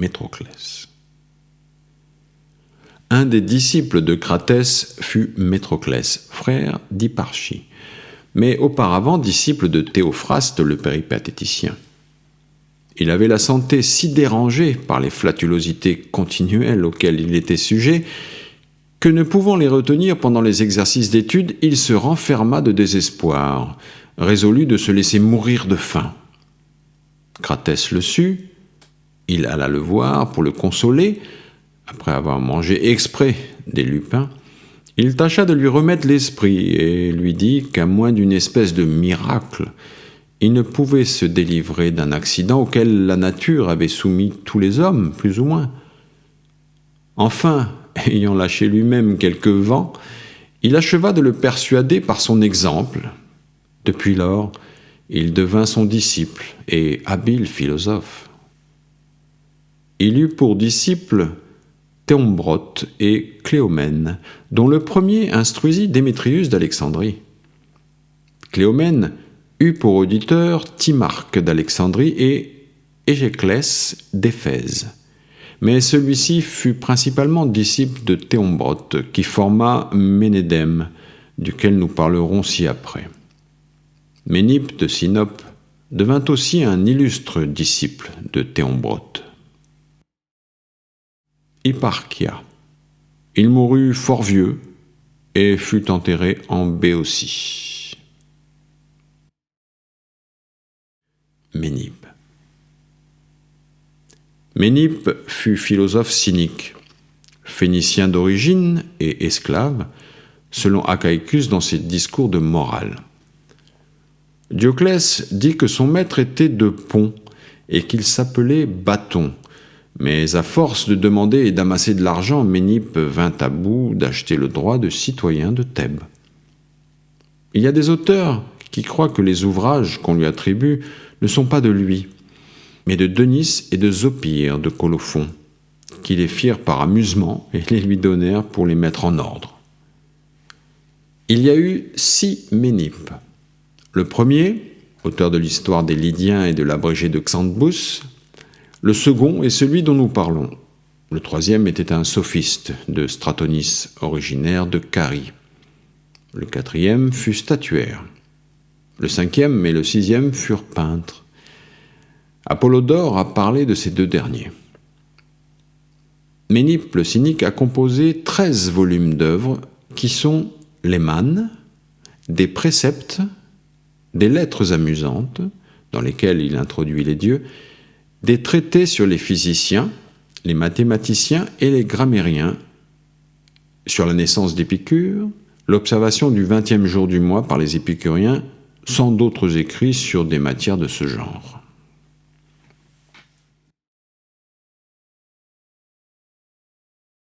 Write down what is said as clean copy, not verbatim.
Métroclès. Un des disciples de Cratès fut Métroclès, frère d'Hipparchie, mais auparavant disciple de Théophraste le péripatéticien. Il avait la santé si dérangée par les flatulosités continuelles auxquelles il était sujet que, ne pouvant les retenir pendant les exercices d'étude, il se renferma de désespoir, résolu de se laisser mourir de faim. Cratès le sut, il alla le voir pour le consoler. Après avoir mangé exprès des lupins, il tâcha de lui remettre l'esprit et lui dit qu'à moins d'une espèce de miracle, il ne pouvait se délivrer d'un accident auquel la nature avait soumis tous les hommes, plus ou moins. Enfin, ayant lâché lui-même quelques vents, il acheva de le persuader par son exemple. Depuis lors, il devint son disciple et habile philosophe. Il eut pour disciples Théombrote et Cléomène, dont le premier instruisit Démétrius d'Alexandrie. Cléomène eut pour auditeur Timarque d'Alexandrie et Égéclès d'Éphèse. Mais celui-ci fut principalement disciple de Théombrote, qui forma Ménédème, duquel nous parlerons ci-après. Ménippe de Sinope devint aussi un illustre disciple de Théombrote. Hipparchia. Il mourut fort vieux et fut enterré en Béotie. Ménippe. Ménippe fut philosophe cynique, phénicien d'origine et esclave, selon Achaïcus dans ses discours de morale. Dioclès dit que son maître était de Pont et qu'il s'appelait Bâton, mais à force de demander et d'amasser de l'argent, Ménippe vint à bout d'acheter le droit de citoyen de Thèbes. Il y a des auteurs qui croient que les ouvrages qu'on lui attribue ne sont pas de lui, mais de Denis et de Zopyre de Colophon, qui les firent par amusement et les lui donnèrent pour les mettre en ordre. Il y a eu 6 Ménippes. Le premier, auteur de l'histoire des Lydiens et de l'abrégé de Xanthbus. Le second est celui dont nous parlons. Le troisième était un sophiste de Stratonis, originaire de Carie. Le quatrième fut statuaire. Le cinquième et le sixième furent peintres. Apollodore a parlé de ces 2 derniers. Ménippe le cynique a composé 13 volumes d'œuvres qui sont les Manes, des préceptes, des lettres amusantes, dans lesquelles il introduit les dieux, des traités sur les physiciens, les mathématiciens et les grammairiens, sur la naissance d'Épicure, l'observation du 20e jour du mois par les épicuriens, sans d'autres écrits sur des matières de ce genre.